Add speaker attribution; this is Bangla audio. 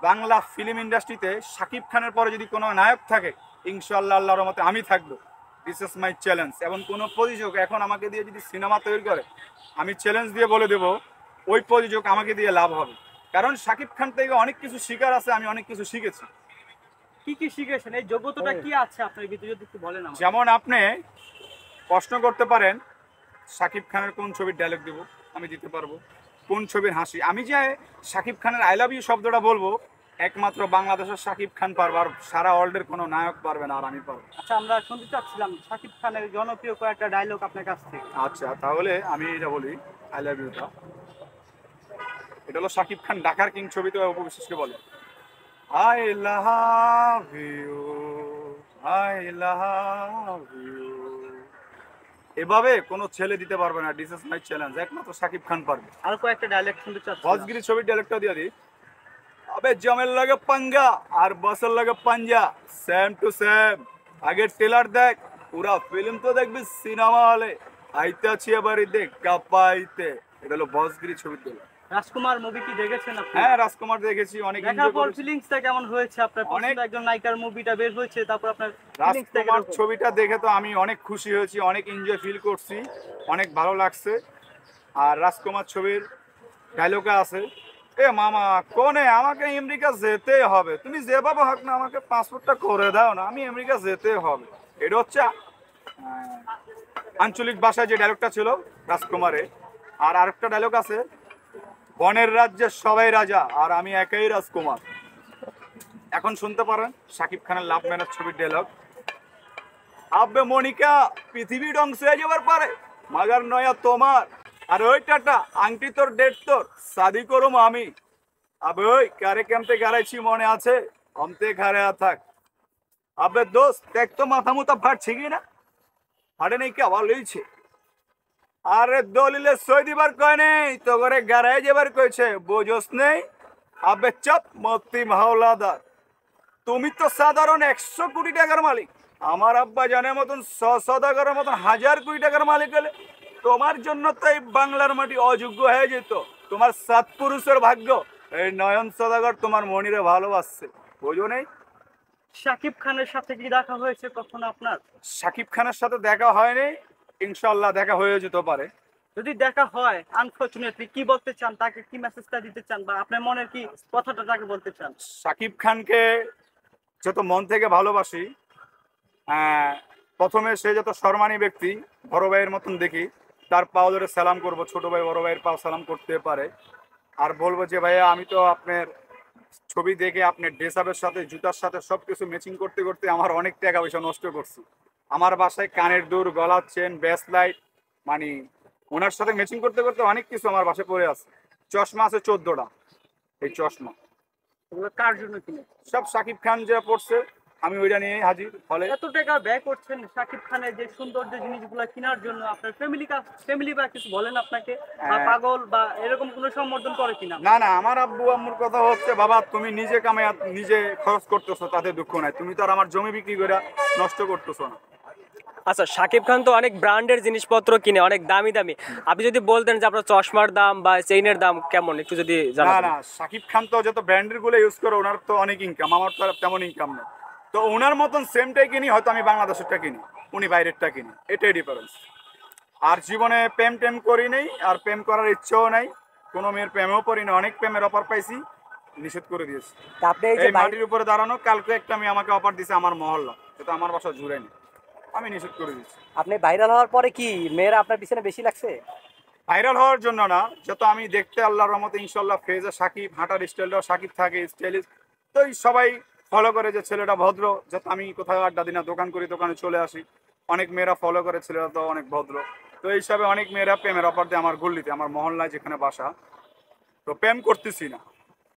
Speaker 1: বাংলা ফিল্ম ইন্ডাস্ট্রিতে শাকিব খানের পরে যদি কোনো নায়ক থাকে, ইনশাআল্লাহ আল্লাহর রহমতে আমি থাকবো। This is my challenge. এবং কোনো প্রযোজক এখন আমাকে দিয়ে যদি সিনেমা তৈরি করে, আমি চ্যালেঞ্জ দিয়ে বলে দেবো ওই প্রযোজক আমাকে দিয়ে লাভ হবে। কারণ শাকিব খান থেকে অনেক কিছু শিকার আছে, আমি অনেক কিছু শিখেছি।
Speaker 2: কি কি শিখেছেন? এই যোগ্যতাটা কি আছে আপনার ভিতরে যদি একটু বলেন আমাকে।
Speaker 1: যেমন আপনি প্রশ্ন করতে পারেন শাকিব খানের কোন ছবির ডায়লগ দেবো, আমি দিতে পারবো। কোন ছবির হাসি, আমি যে শাকিব খানের আই লাভ ইউ শব্দটা বলবো, একমাত্র বাংলাদেশের শাকিব খান পারবে, আর সারা ওয়ার্ল্ডের কোনো নায়ক পারবে না, আর আমি পারবো।
Speaker 2: আচ্ছা, আমরা শুনতে চাচ্ছিলাম শাকিব খানের জনপ্রিয় কয়েকটা ডায়লগ আপনার কাছ থেকে।
Speaker 1: আচ্ছা, তাহলে আমি এটা বলি। আই লাভ ইউটা, এটা হলো শাকিব খান ঢাকার কিং ছবিতে অপু বিশ্বাসকে বলে, I love you, I love you. এভাবে কোনো ছেলে দিতে পারবে না। দিস ইজ মাই চ্যালেঞ্জ, একমাত্র শাকিব খান পারবে।
Speaker 2: আর কয়েকটা ডায়লগ শুনতে চাচ্ছি।
Speaker 1: বসগিরি ছবির ডায়লগটা দিয়ে দিই। अबे जमेल लगे पंगा और बसल लगे पंजा, सेम टू सेम। आगे ट्रेलर देख, पूरा फिल्म तो देख भी सिनेमा हले आइते अच्छी बारी देख कापाइते। এটা হলো বসগিরি ছবির ডায়লগ।
Speaker 2: রাজকুমার মুভি কি দেখেছেন আপনি?
Speaker 1: হ্যাঁ, রাজকুমার দেখেছি, অনেক এনজয়
Speaker 2: দেখার পর
Speaker 1: করেছি।
Speaker 2: ফিলিংসটা কেমন হয়েছে আপনার?
Speaker 1: অনেক।
Speaker 2: পছন্দের একজন নায়িকার মুভিটা বের হয়েছে, তারপর আপনার ফিলিংসটা
Speaker 1: রাজকুমার
Speaker 2: কেমন?
Speaker 1: ছবিটা দেখে তো আমি অনেক খুশি হয়েছি, অনেক এনজয় ফিল করছি, অনেক ভালো লাগছে। আর রাজকুমার ছবির ডায়লগটা আছে, এ মামা কোনে আমাকে আমেরিকা যেতে হবে, তুমি যেভাবে হোক না আমাকে পাসপোর্টটা করে দাও না, আমি আমেরিকা যেতে হবে। এটা হচ্ছে আঞ্চলিক ভাষায় যে ডায়লগটা ছিল রাজকুমারে। আর আরেকটা ডায়লগ আছে, বনের রাজ্যের সবাই রাজা আর আমি একাই রাজকুমার। এখন শুনতে পারেন শাকিব খানের লাভ ম্যারেজ ছবির ডায়লগ। আব্বে মনিকা পৃথিবী ধ্বংস হয়ে যাবার পারে, মাগার নয়া তোমার, আর ওই টাটা আংটি তোর ডেট তোর শাদি করুম আমি। আবে ওই কারে কেমতে গাড়াইছি মনে আছে, অমতে ঘরে থাক। আবে দোস্ত দেখ তো মাথা মুথা ফাটছে কি না, ফাটে নেই কে আবার লইছে। আরে দলিলে সই দিবার কয় নেই, তো করে গাড়াই যাবার কইছে, বোঝস নেই। আবে চাপ মতি মাওলাদার, তুমি তো সাধারণ 100 কোটি টাকার মালিক, আমার আব্বা জানের মতন সদাগরের মতন 1000 কোটি টাকার মালিক হলে তোমার জন্য তো এই বাংলার মাটি অযোগ্য হয়ে যেত। তোমার 7 পুরুষের ভাগ্য এই নয়ন সদাগর তোমার মনিরে ভালোবাসছে, বোঝো নেই?
Speaker 2: শাকিব খানের সাথে কি দেখা হয়েছে কখনো আপনার?
Speaker 1: শাকিব খানের সাথে দেখা হয়নি, ইনশাআল্লাহ দেখা হয়ে যেতে পারে।
Speaker 2: যদি দেখা হয়, আনফরচুনেটলি কি বলতে চান, তাকে কি মেসেজটা দিতে চান, বা আপনার মনের কি কথাটা তাকে বলতে চান?
Speaker 1: শাকিব খানকে যত মন থেকে ভালোবাসি, প্রথমে সে যত সম্মানী ব্যক্তি, বড় ভাইয়ের মতন দেখি, তার পাও ধরে সালাম করব, ছোট ভাই বড় ভাইয়ের পাও সালাম করতে পারে। আর বলবো যে ভাইয়া আমি তো আপনার ছবি দেখে আপনার ড্রেস আপের সাথে জুতার সাথে সব কিছু ম্যাচিং করতে করতে আমার অনেক টাকা পয়সা নষ্ট করছি। আমার বাসায় কানের দুল, গলার চেন, ব্যাস লাইট, মানে ওনার সাথে ম্যাচিং করতে করতে অনেক কিছু আমার বাসায় পড়ে আছে। চশমা আছে 14টা, এই চশমা
Speaker 2: এগুলো কার জন্য কিনে?
Speaker 1: সব শাকিব খান যা পড়ছে আমি ওইটা নিয়ে হাজির হলে।
Speaker 2: এত টাকা ব্যয় করছেন শাকিব খানের যে সুন্দর যে জিনিসগুলো কেনার জন্য, আপনার ফ্যামিলি বা কিছু বলেন আপনাকে, বা পাগল বা এরকম কোনো সম্বোধন করে কিনা?
Speaker 1: না না, আমার আব্বু আম্মুর কথা হচ্ছে, বাবা তুমি নিজে কামাই নিজে খরচ করতেছো, তাতে দুঃখ নাই, তুমি তো আর আমার জমি বিক্রি করে নষ্ট করতেছো না।
Speaker 3: আচ্ছা, শাকিব খান তো অনেক ব্র্যান্ডের জিনিসপত্র কিনে, অনেক দামি দামি। আপনি যদি বলতেন যে আপনার চশমার দাম বা চেইনের দাম কেমন, একটু যদি
Speaker 1: না
Speaker 3: জানাতেন।
Speaker 1: না, শাকিব খান তো যত ব্র্যান্ডের গুলো ইউজ করে ওনার তো অনেক ইনকাম, আমার তো আর তেমন ইনকাম নেই। তো ওনার মতন সেমটাই কিনি, হয়তো আমি বাংলাদেশেরটা কিনি, উনি বাইরেরটা কিনি, এটাই ডিফারেন্স। আর জীবনে প্রেম টেম করি নেই, আর প্রেম করার ইচ্ছেও নাই, কোনো মেয়ের প্রেমেও পড়ি না। অনেক প্রেমের অফার পাইছি, নিষেধ করে দিয়েছি। এই মাটির উপরে দাঁড়ানো, কালকে একটা মেয়ে আমাকে অফার দিছে আমার মহল্লা, সেটা আমার বাসা জুড়েনি, আমি নিষেধ করে দিচ্ছি।
Speaker 4: আপনি ভাইরাল হওয়ার পরে কি মেয়েরা আপনার পিছনে বেশি লাগছে?
Speaker 1: ভাইরাল হওয়ার জন্য না, যত আমি দেখতে আল্লাহর রহমতে ইনশাল্লাহ ফেজে সাকিব, হাঁটার স্টাইলটাও সাকিব থাকে, স্টাইলিশ, তো সবাই ফলো করে যে ছেলেটা ভদ্র। যত আমি কোথাও আড্ডা দিই না, দোকান করি, দোকানে চলে আসি, অনেক মেয়েরা ফলো করে ছেলেটা তো অনেক ভদ্র। তো এই হিসাবে অনেক মেয়েরা প্রেমের অফার দেয় আমার গল্লিতে, আমার মহল্লায় যেখানে বাসা। তো প্রেম করতেছি না।